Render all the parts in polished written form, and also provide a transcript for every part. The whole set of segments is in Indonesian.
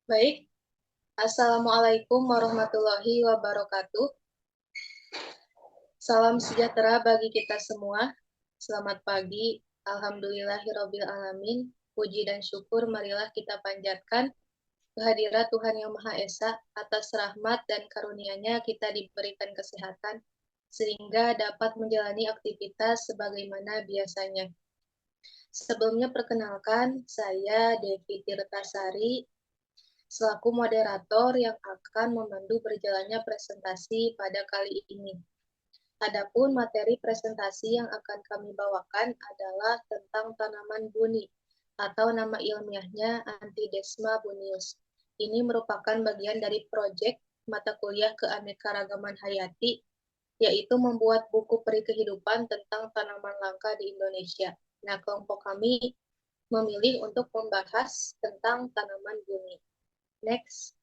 Baik, Assalamualaikum warahmatullahi wabarakatuh. Salam sejahtera bagi kita semua. Selamat pagi, alhamdulillahirabbil alamin. Puji dan syukur marilah kita panjatkan kehadirat Tuhan Yang Maha Esa atas rahmat dan karunia-Nya kita diberikan kesehatan sehingga dapat menjalani aktivitas sebagaimana biasanya. Sebelumnya perkenalkan, saya Devi Tirtasari selaku moderator yang akan memandu berjalannya presentasi pada kali ini. Adapun materi presentasi yang akan kami bawakan adalah tentang tanaman buni atau nama ilmiahnya Antidesma bunius. Ini merupakan bagian dari proyek mata kuliah keanekaragaman hayati, yaitu membuat buku peri kehidupan tentang tanaman langka di Indonesia. Nah, kelompok kami memilih untuk membahas tentang tanaman buni. Next.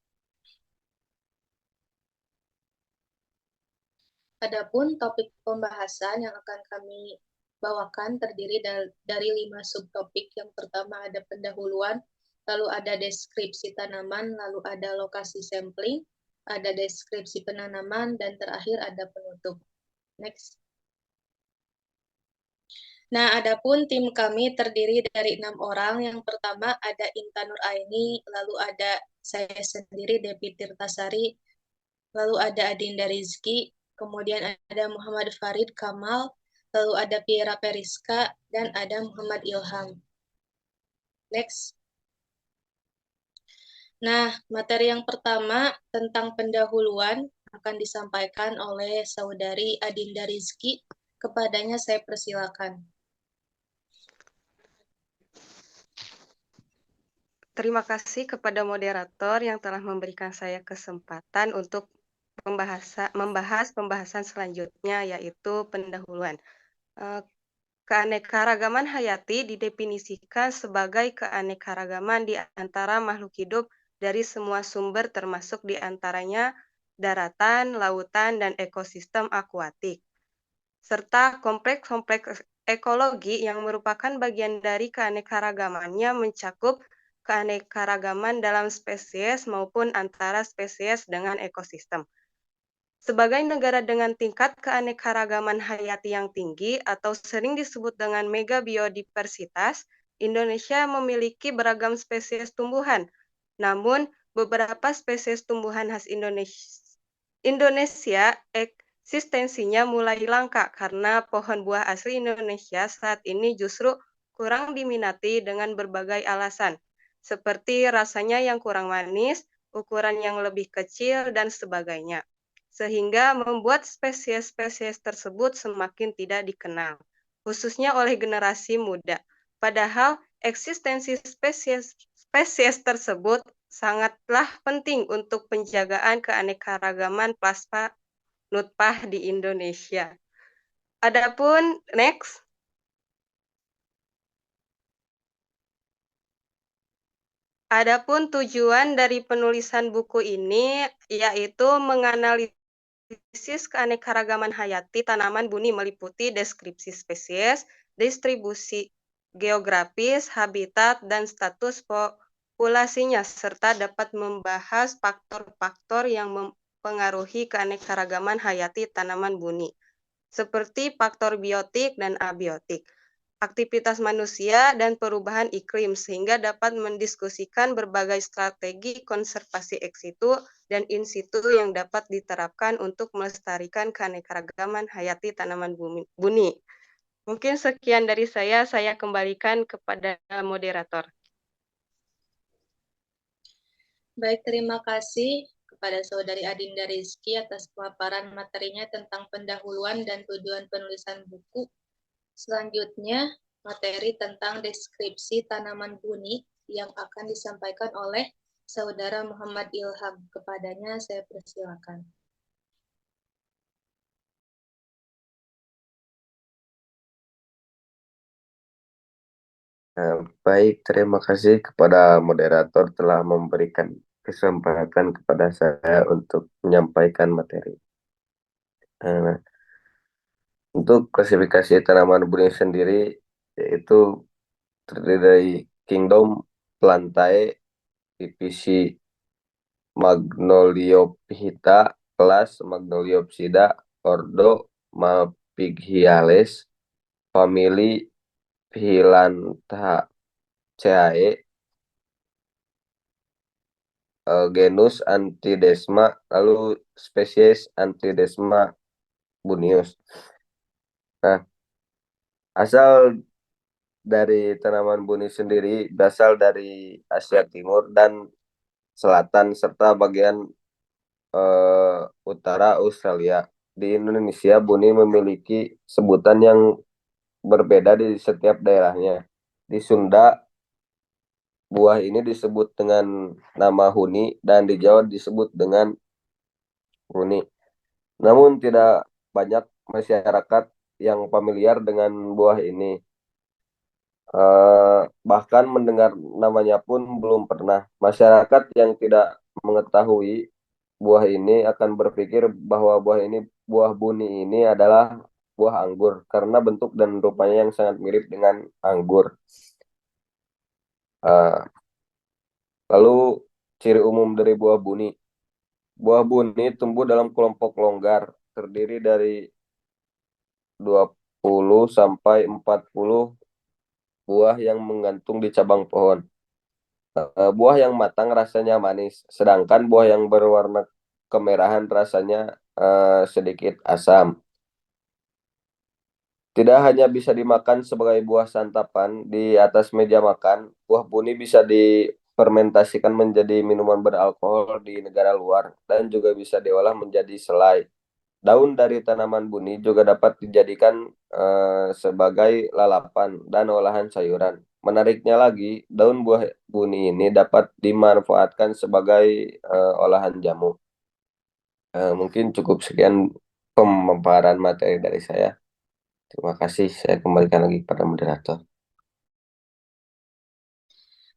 Adapun topik pembahasan yang akan kami bawakan terdiri dari 5 subtopik. Yang pertama ada pendahuluan, lalu ada deskripsi tanaman, lalu ada lokasi sampling, ada deskripsi penanaman, dan terakhir ada penutup. Next. Nah, adapun tim kami terdiri dari 6 orang. Yang pertama ada Intan Nur Aini, lalu ada saya sendiri Devi Tirtasari, lalu ada Adinda Rizky, kemudian ada Muhammad Farid Kamal, lalu ada Piera Periska, dan ada Muhammad Ilham. Next. Nah, materi yang pertama tentang pendahuluan akan disampaikan oleh Saudari Adinda Rizky. Kepadanya saya persilakan. Terima kasih kepada moderator yang telah memberikan saya kesempatan untuk membahas pembahasan selanjutnya, yaitu pendahuluan. Keanekaragaman hayati didefinisikan sebagai keanekaragaman di antara makhluk hidup dari semua sumber termasuk di antaranya daratan, lautan, dan ekosistem akuatik, serta kompleks-kompleks ekologi yang merupakan bagian dari keanekaragamannya mencakup keanekaragaman dalam spesies maupun antara spesies dengan ekosistem. Sebagai negara dengan tingkat keanekaragaman hayati yang tinggi atau sering disebut dengan mega biodiversitas, Indonesia memiliki beragam spesies tumbuhan. Namun, beberapa spesies tumbuhan khas Indonesia eksistensinya mulai langka karena pohon buah asli Indonesia saat ini justru kurang diminati dengan berbagai alasan, seperti rasanya yang kurang manis, ukuran yang lebih kecil, dan sebagainya, sehingga membuat spesies-spesies tersebut semakin tidak dikenal, khususnya oleh generasi muda. Padahal eksistensi spesies tersebut sangatlah penting untuk penjagaan keanekaragaman plasma nutpah di Indonesia. Adapun next. Adapun tujuan dari penulisan buku ini yaitu menganalisis keanekaragaman hayati tanaman buni meliputi deskripsi spesies, distribusi geografis, habitat, dan status populasinya, serta dapat membahas faktor-faktor yang mempengaruhi keanekaragaman hayati tanaman buni, seperti faktor biotik dan abiotik, aktivitas manusia, dan perubahan iklim, sehingga dapat mendiskusikan berbagai strategi konservasi ex situ dan in situ yang dapat diterapkan untuk melestarikan keanekaragaman hayati tanaman buni. Mungkin sekian dari saya kembalikan kepada moderator. Baik, terima kasih kepada Saudari Adinda Rizky atas pemaparan materinya tentang pendahuluan dan tujuan penulisan buku. Selanjutnya, materi tentang deskripsi tanaman buni yang akan disampaikan oleh Saudara Muhammad Ilham. Kepadanya saya persilakan. Baik, terima kasih kepada moderator telah memberikan kesempatan kepada saya untuk menyampaikan materi. Untuk klasifikasi tanaman buni sendiri, yaitu terdiri dari kingdom, plantae, divisi Magnoliophyta, kelas Magnoliopsida, ordo Malpighiales, famili Phyllantaceae, genus Antidesma, lalu spesies Antidesma bunius. Nah, asal dari tanaman buni sendiri berasal dari Asia Timur dan Selatan serta bagian utara Australia. Di Indonesia, buni memiliki sebutan yang berbeda di setiap daerahnya. Di Sunda, buah ini disebut dengan nama huni dan di Jawa disebut dengan huni. Namun tidak banyak masyarakat yang familiar dengan buah ini. Bahkan mendengar namanya pun belum pernah. Masyarakat yang tidak mengetahui buah ini akan berpikir bahwa buah buni ini adalah buah anggur karena bentuk dan rupanya yang sangat mirip dengan anggur. Eh, Lalu ciri umum dari buah buni. Buah buni tumbuh dalam kelompok longgar, terdiri dari 20 sampai 40 buah yang menggantung di cabang pohon. Buah yang matang rasanya manis, sedangkan buah yang berwarna kemerahan rasanya sedikit asam. Tidak hanya bisa dimakan sebagai buah santapan di atas meja makan, buah buni bisa difermentasikan menjadi minuman beralkohol di negara luar dan juga bisa diolah menjadi selai. Daun dari tanaman buni juga dapat dijadikan sebagai lalapan dan olahan sayuran. Menariknya lagi, daun buah buni ini dapat dimanfaatkan sebagai olahan jamu. Mungkin cukup sekian pemaparan materi dari saya. Terima kasih. Saya kembalikan lagi pada moderator.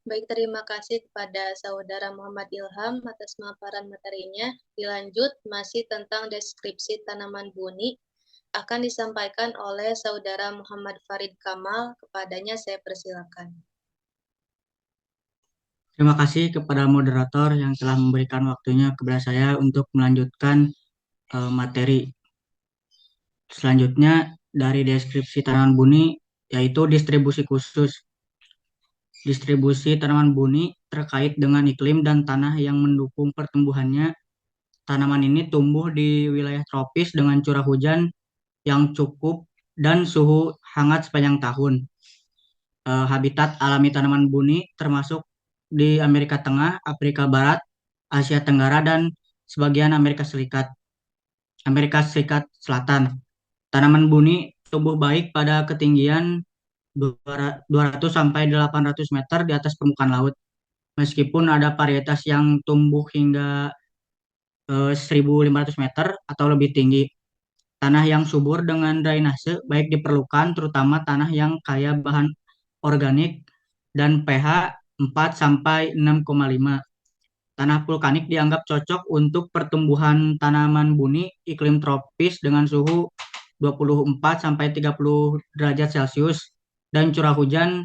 Baik, terima kasih kepada Saudara Muhammad Ilham atas pemaparan materinya. Dilanjut, masih tentang deskripsi tanaman buni, akan disampaikan oleh Saudara Muhammad Farid Kamal. Kepadanya saya persilakan. Terima kasih kepada moderator yang telah memberikan waktunya kepada saya untuk melanjutkan materi. Selanjutnya dari deskripsi tanaman buni yaitu distribusi khusus. Distribusi tanaman buni terkait dengan iklim dan tanah yang mendukung pertumbuhannya. Tanaman ini tumbuh di wilayah tropis dengan curah hujan yang cukup dan suhu hangat sepanjang tahun. Habitat alami tanaman buni termasuk di Amerika Tengah, Afrika Barat, Asia Tenggara, dan sebagian Amerika Serikat Selatan. Tanaman buni tumbuh baik pada ketinggian 200 sampai 800 meter di atas permukaan laut. Meskipun ada varietas yang tumbuh hingga 1.500 meter atau lebih tinggi. Tanah yang subur dengan drainase baik diperlukan, terutama tanah yang kaya bahan organik dan pH 4 sampai 6,5. Tanah vulkanik dianggap cocok untuk pertumbuhan tanaman buni iklim tropis dengan suhu 24 sampai 30 derajat Celcius dan curah hujan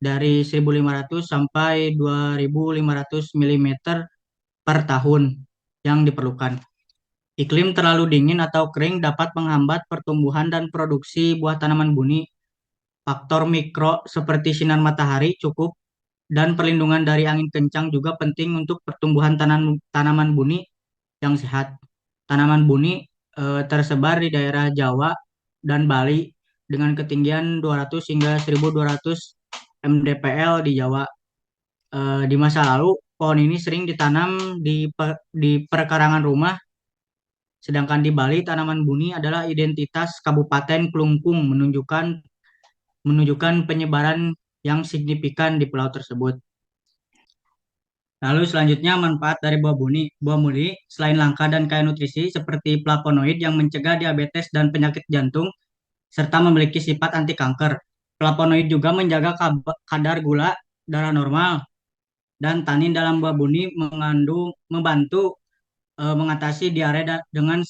dari 1.500 sampai 2.500 mm per tahun yang diperlukan. Iklim terlalu dingin atau kering dapat menghambat pertumbuhan dan produksi buah tanaman buni. Faktor mikro seperti sinar matahari cukup dan perlindungan dari angin kencang juga penting untuk pertumbuhan tanaman buni yang sehat. Tanaman buni tersebar di daerah Jawa dan Bali dengan ketinggian 200 hingga 1.200 mdpl di Jawa. Di masa lalu, pohon ini sering ditanam di perkarangan rumah, sedangkan di Bali tanaman buni adalah identitas Kabupaten Klungkung menunjukkan penyebaran yang signifikan di pulau tersebut. Lalu selanjutnya manfaat dari buah buni. Buah buni selain langka dan kaya nutrisi seperti flavonoid yang mencegah diabetes dan penyakit jantung serta memiliki sifat anti kanker. Flavonoid juga menjaga kadar gula darah normal dan tanin dalam buah buni membantu mengatasi diare dengan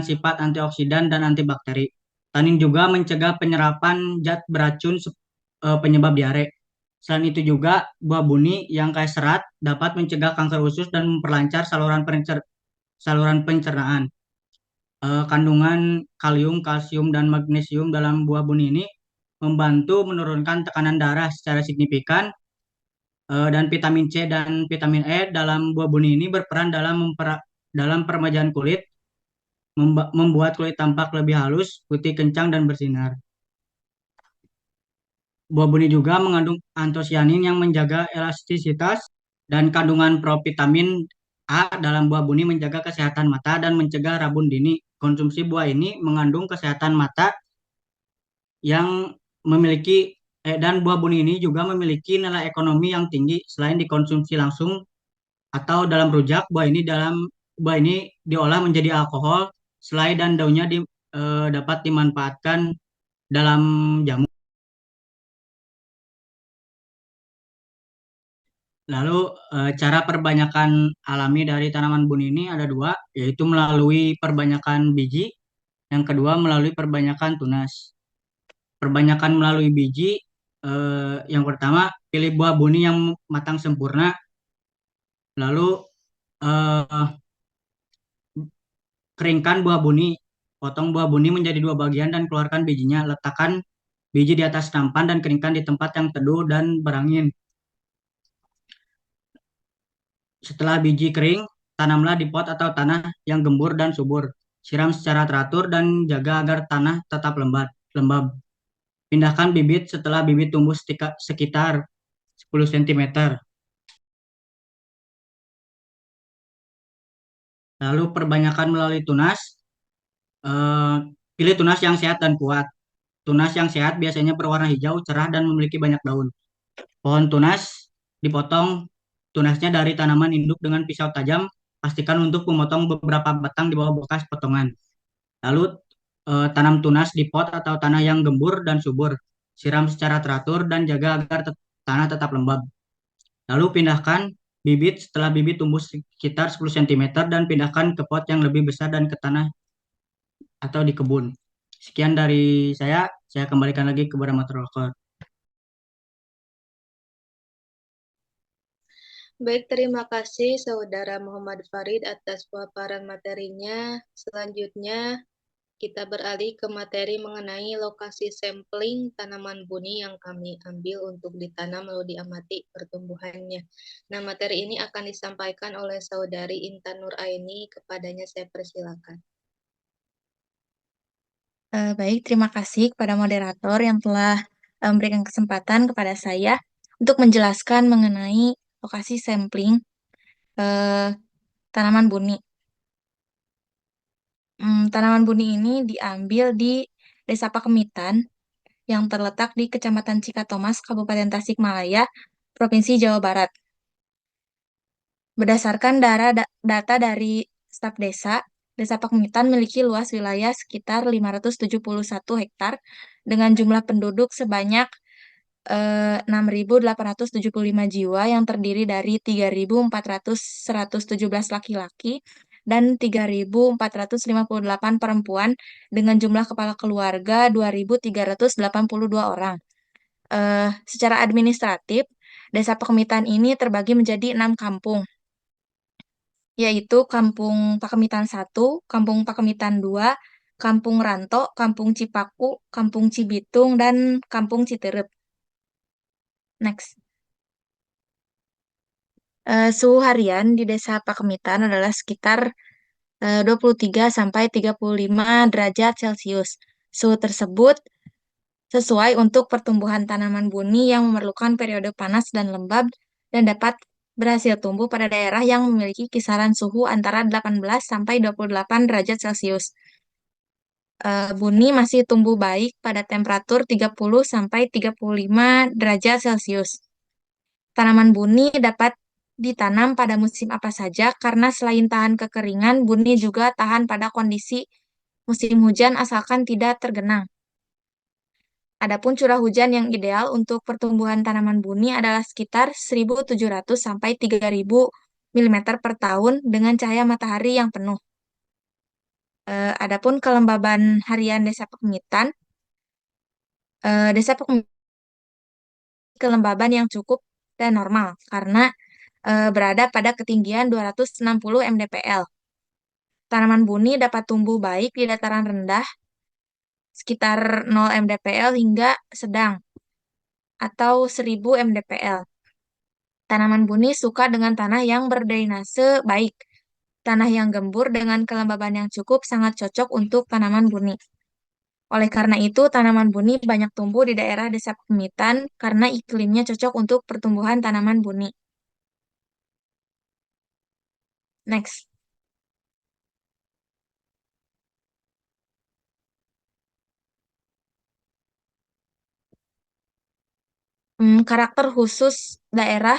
sifat antioksidan dan antibakteri. Tanin juga mencegah penyerapan zat beracun penyebab diare. Selain itu juga buah buni yang kaya serat dapat mencegah kanker usus dan memperlancar saluran pencernaan. Kandungan kalium, kalsium, dan magnesium dalam buah buni ini membantu menurunkan tekanan darah secara signifikan, dan vitamin C dan vitamin E dalam buah buni ini berperan dalam peremajaan kulit, membuat kulit tampak lebih halus, putih, kencang, dan bersinar. Buah buni juga mengandung antosianin yang menjaga elastisitas, dan kandungan provitamin A dalam buah buni menjaga kesehatan mata dan mencegah rabun dini. Konsumsi buah ini mengandung kesehatan mata yang memiliki dan buah buni ini juga memiliki nilai ekonomi yang tinggi. Selain dikonsumsi langsung atau dalam rujak, buah ini diolah menjadi alkohol. Selai dan daunnya dapat dimanfaatkan dalam jamu. Lalu cara perbanyakan alami dari tanaman buni ini ada dua, yaitu melalui perbanyakan biji, yang kedua melalui perbanyakan tunas. Perbanyakan melalui biji, yang pertama pilih buah buni yang matang sempurna, lalu eh, keringkan buah buni, potong buah buni menjadi dua bagian dan keluarkan bijinya. Letakkan biji di atas nampan dan keringkan di tempat yang teduh dan berangin. Setelah biji kering, tanamlah di pot atau tanah yang gembur dan subur. Siram secara teratur dan jaga agar tanah tetap lembab. Pindahkan bibit setelah bibit tumbuh sekitar 10 cm. Lalu perbanyakan melalui tunas. Eh, Pilih tunas yang sehat dan kuat. Tunas yang sehat biasanya berwarna hijau, cerah, dan memiliki banyak daun. Pohon tunas dipotong tunasnya dari tanaman induk dengan pisau tajam. Pastikan untuk memotong beberapa batang di bawah bekas potongan. Lalu tanam tunas di pot atau tanah yang gembur dan subur. Siram secara teratur dan jaga agar tanah tetap lembab. Lalu pindahkan bibit setelah bibit tumbuh sekitar 10 cm dan pindahkan ke pot yang lebih besar dan ke tanah atau di kebun. Sekian dari saya kembalikan lagi kepada moderator. Baik, terima kasih Saudara Muhammad Farid atas paparan materinya. Selanjutnya, kita beralih ke materi mengenai lokasi sampling tanaman buni yang kami ambil untuk ditanam lalu diamati pertumbuhannya. Nah, materi ini akan disampaikan oleh Saudari Intan Nuraini. Kepadanya saya persilakan. Baik, terima kasih kepada moderator yang telah memberikan kesempatan kepada saya untuk menjelaskan mengenai lokasi sampling tanaman buni. Tanaman buni ini diambil di Desa Pakemitan yang terletak di Kecamatan Cikatomas, Kabupaten Tasikmalaya, Provinsi Jawa Barat. Berdasarkan data dari staf desa, Desa Pakemitan memiliki luas wilayah sekitar 571 hektar dengan jumlah penduduk sebanyak 6.875 jiwa yang terdiri dari 3.117 laki-laki dan 3.458 perempuan dengan jumlah kepala keluarga 2.382 orang. Secara administratif, Desa Pakemitan ini terbagi menjadi 6 kampung, yaitu Kampung Pakemitan 1, Kampung Pakemitan 2, Kampung Ranto, Kampung Cipaku, Kampung Cibitung, dan Kampung Citerep. Next. Suhu harian di Desa Pakemitan adalah sekitar 23 sampai 35 derajat Celcius. Suhu tersebut sesuai untuk pertumbuhan tanaman buni yang memerlukan periode panas dan lembab dan dapat berhasil tumbuh pada daerah yang memiliki kisaran suhu antara 18 sampai 28 derajat Celcius. Buni masih tumbuh baik pada temperatur 30 sampai 35 derajat Celcius. Tanaman buni dapat ditanam pada musim apa saja karena selain tahan kekeringan, buni juga tahan pada kondisi musim hujan asalkan tidak tergenang. Adapun curah hujan yang ideal untuk pertumbuhan tanaman buni adalah sekitar 1.700 sampai 3.000 mm per tahun dengan cahaya matahari yang penuh. Adapun kelembaban harian Desa Pakemitan kelembaban yang cukup dan normal karena berada pada ketinggian 260 mdpl. Tanaman buni dapat tumbuh baik di dataran rendah sekitar 0 mdpl hingga sedang atau 1000 mdpl. Tanaman buni suka dengan tanah yang berdrainase baik. Tanah yang gembur dengan kelembaban yang cukup sangat cocok untuk tanaman buni. Oleh karena itu, tanaman buni banyak tumbuh di daerah desa pemitan karena iklimnya cocok untuk pertumbuhan tanaman buni. Next. Karakter khusus daerah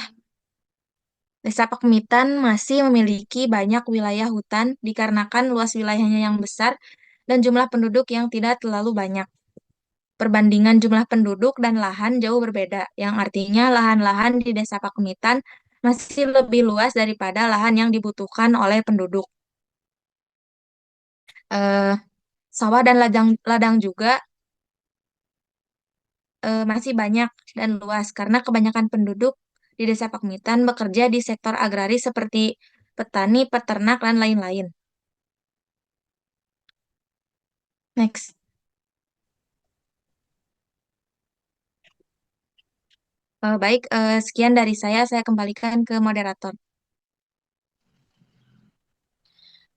Desa Pakemitan masih memiliki banyak wilayah hutan dikarenakan luas wilayahnya yang besar dan jumlah penduduk yang tidak terlalu banyak. Perbandingan jumlah penduduk dan lahan jauh berbeda, yang artinya lahan-lahan di Desa Pakemitan masih lebih luas daripada lahan yang dibutuhkan oleh penduduk. Eh, Sawah dan ladang juga masih banyak dan luas karena kebanyakan penduduk di Desa Pakemitan bekerja di sektor agraris seperti petani, peternak, dan lain-lain. Next. Baik, sekian dari saya kembalikan ke moderator.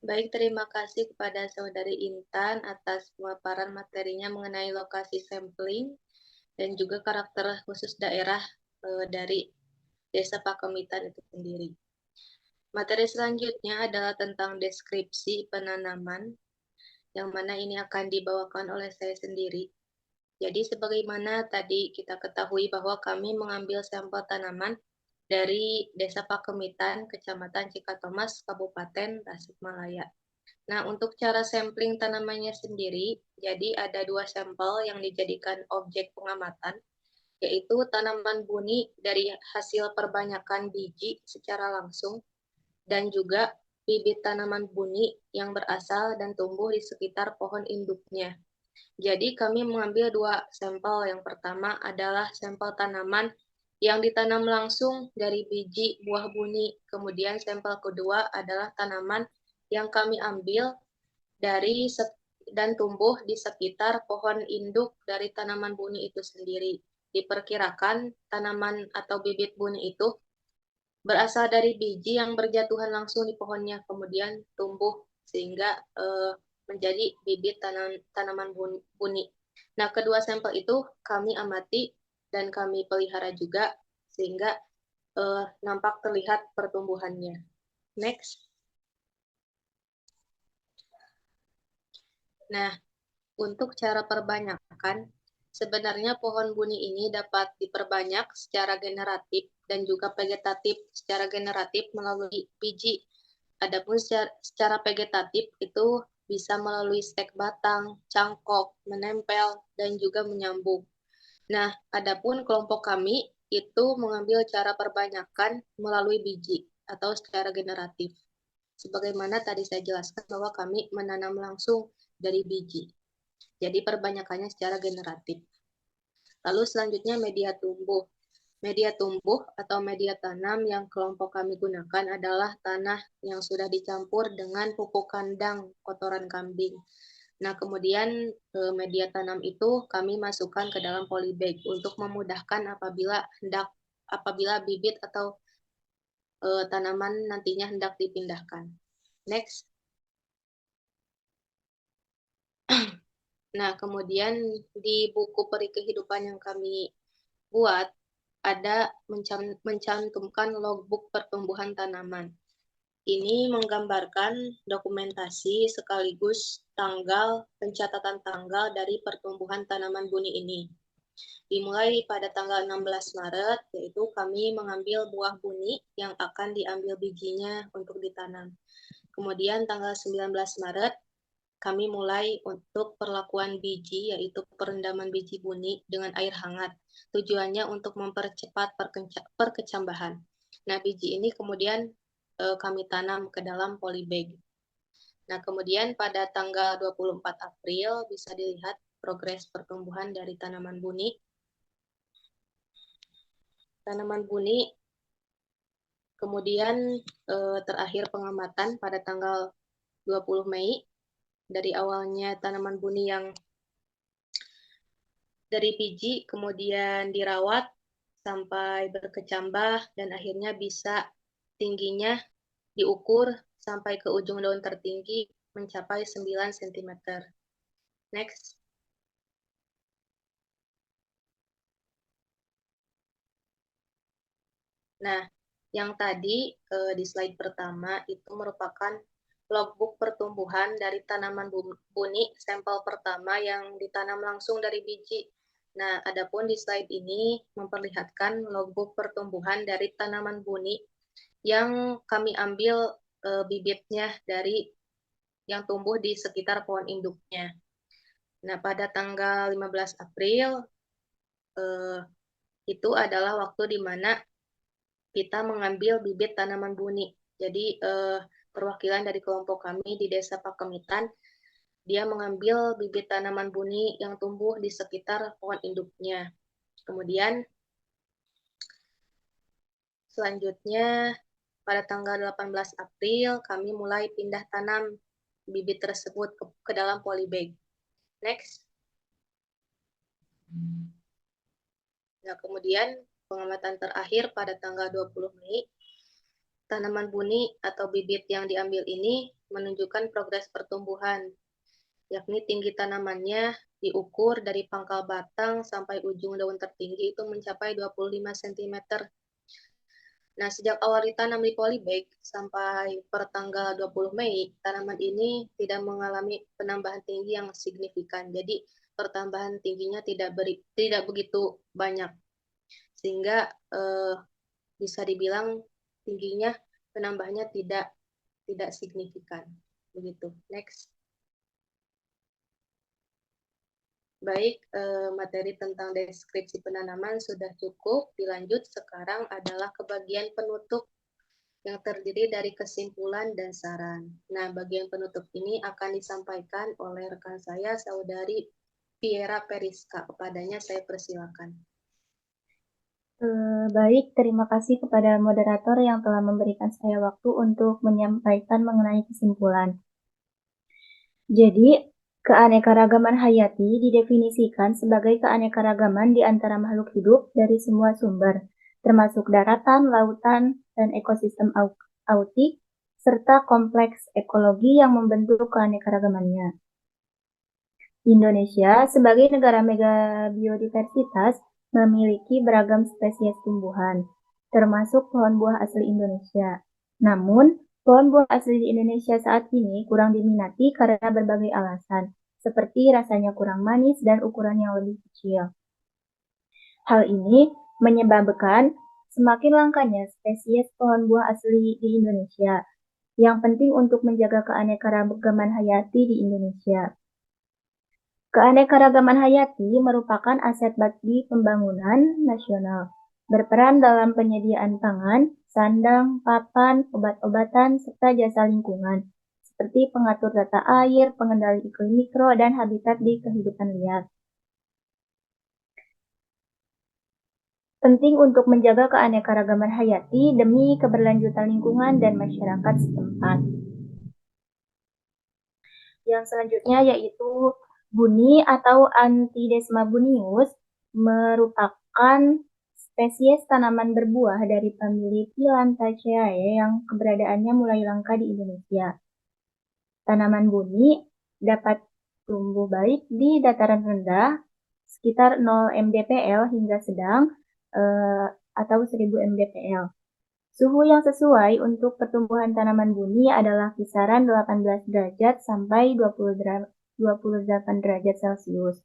Baik, terima kasih kepada Saudari Intan atas pemaparan materinya mengenai lokasi sampling dan juga karakter khusus daerah dari Desa Pakemitan itu sendiri. Materi selanjutnya adalah tentang deskripsi penanaman, yang mana ini akan dibawakan oleh saya sendiri. Jadi sebagaimana tadi kita ketahui bahwa kami mengambil sampel tanaman dari Desa Pakemitan, Kecamatan Cikatomas, Kabupaten Tasikmalaya. Nah, untuk cara sampling tanamannya sendiri, jadi ada 2 sampel yang dijadikan objek pengamatan, yaitu tanaman buni dari hasil perbanyakan biji secara langsung, dan juga bibit tanaman buni yang berasal dan tumbuh di sekitar pohon induknya. Jadi kami mengambil 2 sampel. Yang pertama adalah sampel tanaman yang ditanam langsung dari biji buah buni. Kemudian sampel kedua adalah tanaman yang kami ambil dari dan tumbuh di sekitar pohon induk dari tanaman buni itu sendiri. Diperkirakan tanaman atau bibit buni itu berasal dari biji yang berjatuhan langsung di pohonnya, kemudian tumbuh sehingga menjadi bibit tanaman buni. Nah, kedua sampel itu kami amati dan kami pelihara juga sehingga nampak terlihat pertumbuhannya. Next. Nah, untuk cara perbanyakan, sebenarnya pohon buni ini dapat diperbanyak secara generatif dan juga vegetatif. Secara generatif melalui biji. Adapun secara vegetatif itu bisa melalui stek batang, cangkok, menempel, dan juga menyambung. Nah, adapun kelompok kami itu mengambil cara perbanyakan melalui biji atau secara generatif. Sebagaimana tadi saya jelaskan bahwa kami menanam langsung dari biji. Jadi perbanyakannya secara generatif. Lalu selanjutnya media tumbuh. Media tumbuh atau media tanam yang kelompok kami gunakan adalah tanah yang sudah dicampur dengan pupuk kandang kotoran kambing. Nah, kemudian media tanam itu kami masukkan ke dalam polybag untuk memudahkan apabila bibit atau tanaman nantinya hendak dipindahkan. Next. Nah, kemudian di buku peri kehidupan yang kami buat, ada mencantumkan logbook pertumbuhan tanaman. Ini menggambarkan dokumentasi sekaligus pencatatan tanggal dari pertumbuhan tanaman buni ini. Dimulai pada tanggal 16 Maret, yaitu kami mengambil buah buni yang akan diambil bijinya untuk ditanam. Kemudian tanggal 19 Maret, kami mulai untuk perlakuan biji, yaitu perendaman biji buni dengan air hangat. Tujuannya untuk mempercepat perkecambahan. Nah, biji ini kemudian kami tanam ke dalam polybag. Nah, kemudian pada tanggal 24 April bisa dilihat progres pertumbuhan dari tanaman buni. tanaman buni, kemudian terakhir pengamatan pada tanggal 20 Mei, dari awalnya tanaman buni yang dari biji, kemudian dirawat sampai berkecambah, dan akhirnya bisa tingginya diukur sampai ke ujung daun tertinggi mencapai 9 cm. Next. Nah, yang tadi di slide pertama itu merupakan logbook pertumbuhan dari tanaman buni sampel pertama yang ditanam langsung dari biji. Nah, adapun di slide ini memperlihatkan logbook pertumbuhan dari tanaman buni yang kami ambil bibitnya dari yang tumbuh di sekitar pohon induknya. Nah, pada tanggal 15 April itu adalah waktu di mana kita mengambil bibit tanaman buni. Jadi perwakilan dari kelompok kami di Desa Pakemitan, dia mengambil bibit tanaman buni yang tumbuh di sekitar pohon induknya. Kemudian selanjutnya pada tanggal 18 April kami mulai pindah tanam bibit tersebut ke dalam polybag. Next. Nah, kemudian pengamatan terakhir pada tanggal 20 Mei, tanaman buni atau bibit yang diambil ini menunjukkan progres pertumbuhan, yakni tinggi tanamannya diukur dari pangkal batang sampai ujung daun tertinggi itu mencapai 25 cm. Nah, sejak awal ditanam di polybag sampai per tanggal 20 Mei, tanaman ini tidak mengalami penambahan tinggi yang signifikan. Jadi, pertambahan tingginya tidak begitu banyak. Sehingga bisa dibilang tingginya penambahnya tidak signifikan. Begitu. Next. Baik, materi tentang deskripsi penanaman sudah cukup. Dilanjut sekarang adalah ke bagian penutup yang terdiri dari kesimpulan dan saran. Nah, bagian penutup ini akan disampaikan oleh rekan saya, Saudari Piera Periska. Kepadanya saya persilakan. Baik, terima kasih kepada moderator yang telah memberikan saya waktu untuk menyampaikan mengenai kesimpulan. Jadi, keanekaragaman hayati didefinisikan sebagai keanekaragaman di antara makhluk hidup dari semua sumber, termasuk daratan, lautan, dan ekosistem autik, serta kompleks ekologi yang membentuk keanekaragamannya. Indonesia, sebagai negara mega biodiversitas, memiliki beragam spesies tumbuhan, termasuk pohon buah asli Indonesia. Namun, pohon buah asli di Indonesia saat ini kurang diminati karena berbagai alasan, seperti rasanya kurang manis dan ukuran yang lebih kecil. Hal ini menyebabkan semakin langkanya spesies pohon buah asli di Indonesia, yang penting untuk menjaga keanekaragaman hayati di Indonesia. Keanekaragaman hayati merupakan aset bagi pembangunan nasional, berperan dalam penyediaan pangan, sandang, papan, obat-obatan, serta jasa lingkungan, seperti pengatur tata air, pengendali iklim mikro, dan habitat di kehidupan liar. Penting untuk menjaga keanekaragaman hayati demi keberlanjutan lingkungan dan masyarakat setempat. Yang selanjutnya yaitu buni atau Antidesma bunius merupakan spesies tanaman berbuah dari famili Phyllantaceae yang keberadaannya mulai langka di Indonesia. Tanaman buni dapat tumbuh baik di dataran rendah sekitar 0 mdpl hingga sedang atau 1000 mdpl. Suhu yang sesuai untuk pertumbuhan tanaman buni adalah kisaran 18 derajat sampai 28 derajat Celcius.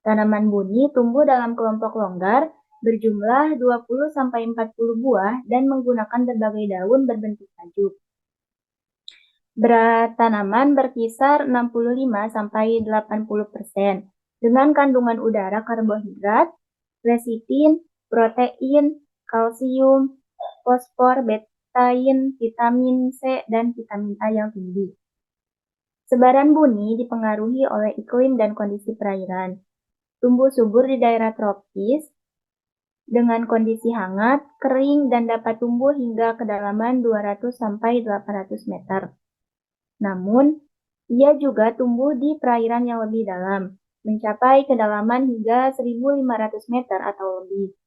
Tanaman buni tumbuh dalam kelompok longgar berjumlah 20-40 buah dan menggunakan berbagai daun berbentuk tajuk. Berat tanaman berkisar 65-80% dengan kandungan udara karbohidrat, lecitin, protein, kalsium, fosfor, betain, vitamin C, dan vitamin A yang tinggi. Sebaran buni dipengaruhi oleh iklim dan kondisi perairan. Tumbuh subur di daerah tropis, dengan kondisi hangat, kering, dan dapat tumbuh hingga kedalaman 200-800 meter. Namun, ia juga tumbuh di perairan yang lebih dalam, mencapai kedalaman hingga 1.500 meter atau lebih.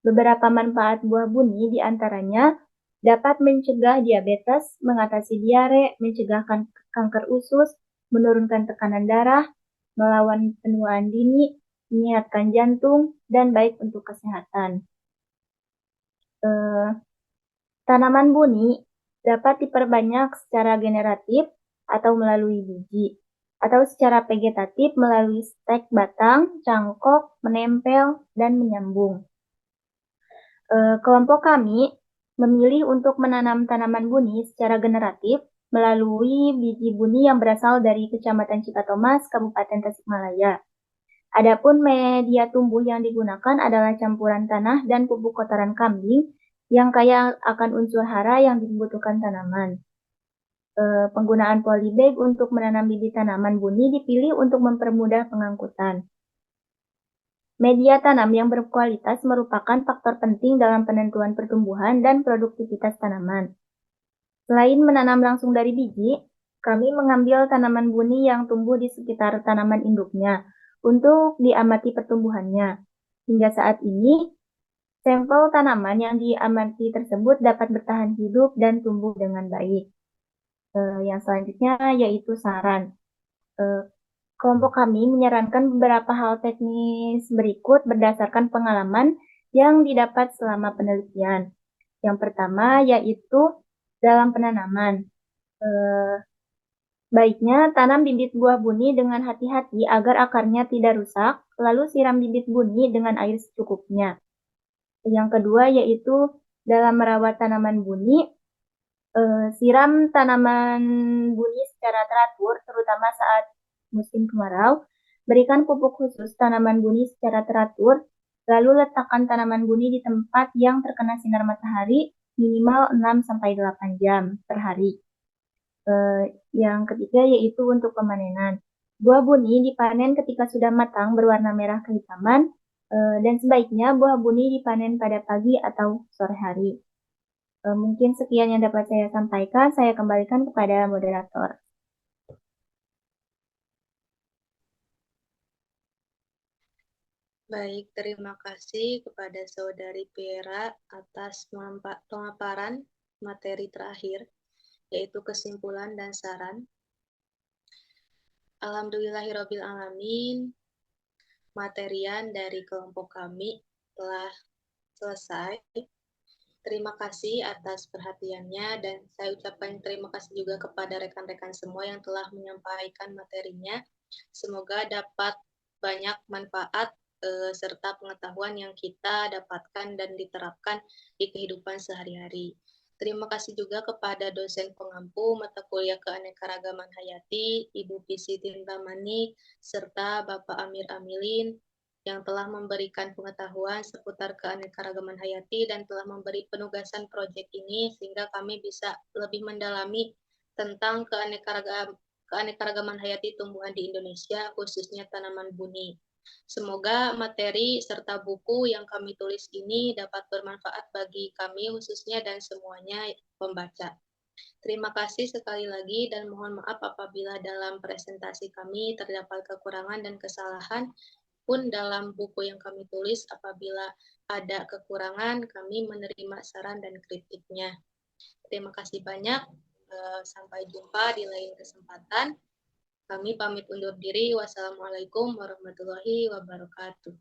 Beberapa manfaat buah buni diantaranya dapat mencegah diabetes, mengatasi diare, mencegah kanker usus, menurunkan tekanan darah, melawan penuaan dini, menyehatkan jantung, dan baik untuk kesehatan. Tanaman buni dapat diperbanyak secara generatif atau melalui biji, atau secara vegetatif melalui stek batang, cangkok, menempel, dan menyambung. Kelompok kami memilih untuk menanam tanaman buni secara generatif melalui biji buni yang berasal dari Kecamatan Cikatomas, Kabupaten Tasikmalaya. Adapun media tumbuh yang digunakan adalah campuran tanah dan pupuk kotoran kambing yang kaya akan unsur hara yang dibutuhkan tanaman. Penggunaan polybag untuk menanam bibit tanaman buni dipilih untuk mempermudah pengangkutan. Media tanam yang berkualitas merupakan faktor penting dalam penentuan pertumbuhan dan produktivitas tanaman. Selain menanam langsung dari biji, kami mengambil tanaman buni yang tumbuh di sekitar tanaman induknya untuk diamati pertumbuhannya. Hingga saat ini, sampel tanaman yang diamati tersebut dapat bertahan hidup dan tumbuh dengan baik. Yang selanjutnya yaitu saran. Kelompok kami menyarankan beberapa hal teknis berikut berdasarkan pengalaman yang didapat selama penelitian. Yang pertama yaitu dalam penanaman. Baiknya tanam bibit buah buni dengan hati-hati agar akarnya tidak rusak, lalu siram bibit buni dengan air secukupnya. Yang kedua yaitu dalam merawat tanaman buni, siram tanaman buni secara teratur, terutama saat musim kemarau. Berikan pupuk khusus tanaman buni secara teratur, lalu letakkan tanaman buni di tempat yang terkena sinar matahari minimal 6-8 jam per hari. Yang ketiga yaitu untuk pemanenan. Buah buni dipanen ketika sudah matang berwarna merah kehitaman, dan sebaiknya buah buni dipanen pada pagi atau sore hari. Mungkin sekian yang dapat saya sampaikan. Saya kembalikan kepada moderator. Baik, terima kasih kepada Saudari Piera atas pemaparan materi terakhir, yaitu kesimpulan dan saran. Alhamdulillahirrabbilalamin, materian dari kelompok kami telah selesai. Terima kasih atas perhatiannya dan saya ucapkan terima kasih juga kepada rekan-rekan semua yang telah menyampaikan materinya. Semoga dapat banyak manfaat serta pengetahuan yang kita dapatkan dan diterapkan di kehidupan sehari-hari. Terima kasih juga kepada dosen pengampu mata kuliah Keanekaragaman Hayati, Ibu Pisi Tintamani, serta Bapak Amir Amilin, yang telah memberikan pengetahuan seputar keanekaragaman hayati dan telah memberi penugasan proyek ini sehingga kami bisa lebih mendalami tentang keanekaragaman hayati tumbuhan di Indonesia, khususnya tanaman buni. Semoga materi serta buku yang kami tulis ini dapat bermanfaat bagi kami khususnya dan semuanya pembaca. Terima kasih sekali lagi dan mohon maaf apabila dalam presentasi kami terdapat kekurangan dan kesalahan. Pun dalam buku yang kami tulis apabila ada kekurangan kami menerima saran dan kritiknya. Terima kasih banyak. Sampai jumpa di lain kesempatan. Kami pamit undur diri. Wassalamualaikum warahmatullahi wabarakatuh.